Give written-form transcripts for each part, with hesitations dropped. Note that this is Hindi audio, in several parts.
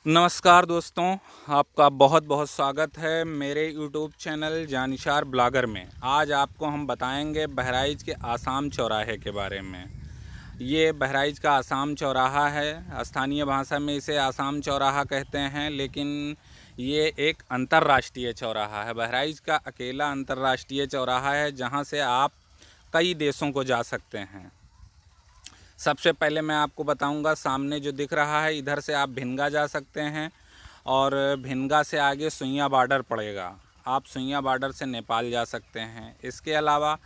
नमस्कार दोस्तों, आपका बहुत बहुत स्वागत है मेरे यूट्यूब चैनल जानिशार ब्लॉगर में। आज आपको हम बताएंगे बहराइच के आसाम चौराहे के बारे में। ये बहराइच का आसाम चौराहा है। स्थानीय भाषा में इसे आसाम चौराहा कहते हैं, लेकिन ये एक अंतर्राष्ट्रीय चौराहा है। बहराइच का अकेला अंतर्राष्ट्रीय चौराहा है जहाँ से आप कई देशों को जा सकते हैं। सबसे पहले मैं आपको बताऊंगा, सामने जो दिख रहा है इधर से आप भिनगा जा सकते हैं और भिनगा से आगे सुइया बॉर्डर पड़ेगा। आप सुइया बॉर्डर से नेपाल जा सकते हैं। इसके अलावा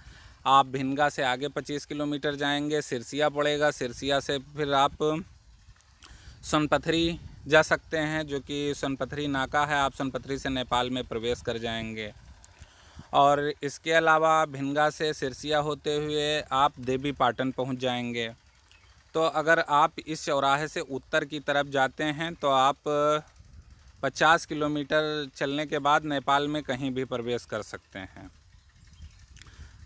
आप भिनगा से आगे 25 किलोमीटर जाएंगे, सिरसिया पड़ेगा। सिरसिया से फिर आप सोनपथरी जा सकते हैं, जो कि सोनपथरी नाका है। आप सोनपथरी से नेपाल में प्रवेश कर जाएंगे। और इसके अलावा भिनगा से सिरसिया होते हुए आप देवी पाटन पहुंच जाएंगे। तो अगर आप इस चौराहे से उत्तर की तरफ जाते हैं तो आप 50 किलोमीटर चलने के बाद नेपाल में कहीं भी प्रवेश कर सकते हैं।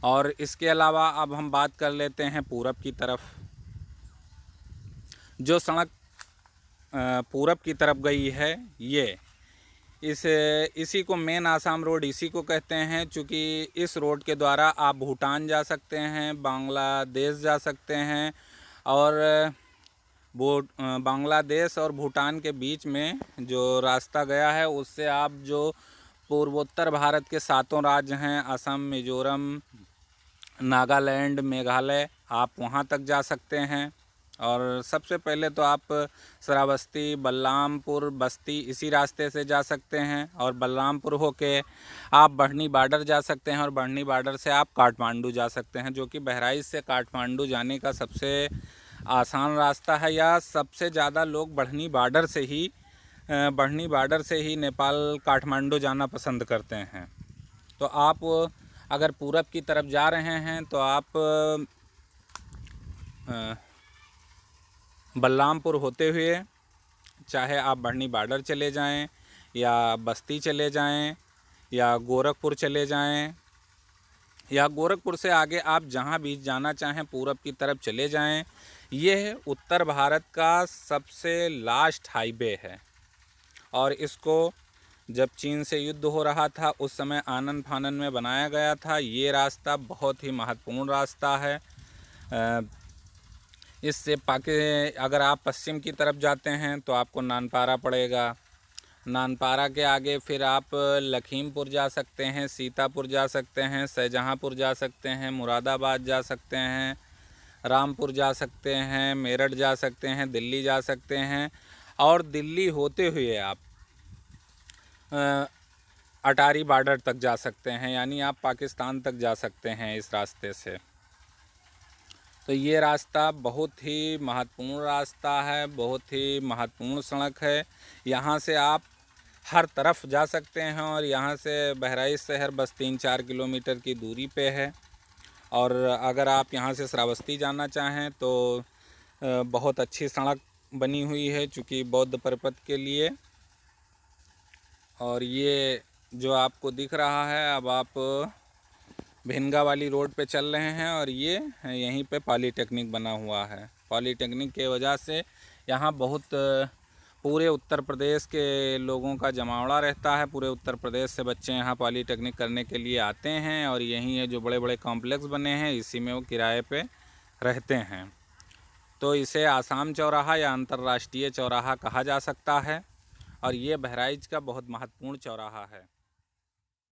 और इसके अलावा अब हम बात कर लेते हैं पूरब की तरफ। जो सड़क पूरब की तरफ गई है, ये इसी को मेन आसाम रोड इसी को कहते हैं, चूँकि इस रोड के द्वारा आप भूटान जा सकते हैं, बांग्लादेश जा सकते हैं। और वो बांग्लादेश और भूटान के बीच में जो रास्ता गया है उससे आप जो पूर्वोत्तर भारत के 7 राज्य हैं, असम, मिजोरम, नागालैंड, मेघालय, आप वहां तक जा सकते हैं। और सबसे पहले तो आप श्रावस्ती, बलरामपुर, बस्ती इसी रास्ते से जा सकते हैं। और बलरामपुर होके आप बढ़नी बॉर्डर जा सकते हैं और बढ़नी बॉर्डर से आप काठमांडू जा सकते हैं, जो कि बहराइच से काठमांडू जाने का सबसे आसान रास्ता है। या सबसे ज़्यादा लोग बढ़नी बॉर्डर से ही नेपाल काठमांडू जाना पसंद करते हैं। तो आप अगर पूरब की तरफ जा रहे हैं तो आप बलरामपुर होते हुए चाहे आप बढ़नी बॉर्डर चले जाएं या बस्ती चले जाएं या गोरखपुर चले जाएं, या गोरखपुर से आगे आप जहां भी जाना चाहें पूरब की तरफ चले जाएं। यह उत्तर भारत का सबसे लास्ट हाईवे है और इसको जब चीन से युद्ध हो रहा था उस समय आनन फानन में बनाया गया था। ये रास्ता बहुत ही महत्वपूर्ण रास्ता है। इससे अगर आप पश्चिम की तरफ जाते हैं तो आपको नानपारा पड़ेगा। नानपारा के आगे फिर आप लखीमपुर जा सकते हैं, सीतापुर जा सकते हैं, शाहजहाँपुर जा सकते हैं, मुरादाबाद जा सकते हैं, रामपुर जा सकते हैं, मेरठ जा सकते हैं, दिल्ली जा सकते हैं। और दिल्ली होते हुए आप अटारी बॉर्डर तक जा सकते हैं, यानी आप पाकिस्तान तक जा सकते हैं इस रास्ते से। तो ये रास्ता बहुत ही महत्वपूर्ण रास्ता है, बहुत ही महत्वपूर्ण सड़क है। यहाँ से आप हर तरफ जा सकते हैं और यहाँ से बहराइच शहर बस 3-4 किलोमीटर की दूरी पे है। और अगर आप यहाँ से श्रावस्ती जाना चाहें तो बहुत अच्छी सड़क बनी हुई है, चूँकि बौद्ध पर्वत के लिए। और ये जो आपको दिख रहा है, अब आप भिनगा वाली रोड पे चल रहे हैं और ये यहीं पे पॉलीटेक्निक बना हुआ है। पॉलीटेक्निक के वजह से यहाँ बहुत पूरे उत्तर प्रदेश के लोगों का जमावड़ा रहता है। पूरे उत्तर प्रदेश से बच्चे यहाँ पॉलीटेक्निक करने के लिए आते हैं और यहीं ये जो बड़े बड़े कॉम्प्लेक्स बने हैं इसी में वो किराए पे रहते हैं। तो इसे आसाम चौराहा या अंतर्राष्ट्रीय चौराहा कहा जा सकता है और ये बहराइच का बहुत महत्वपूर्ण चौराहा है।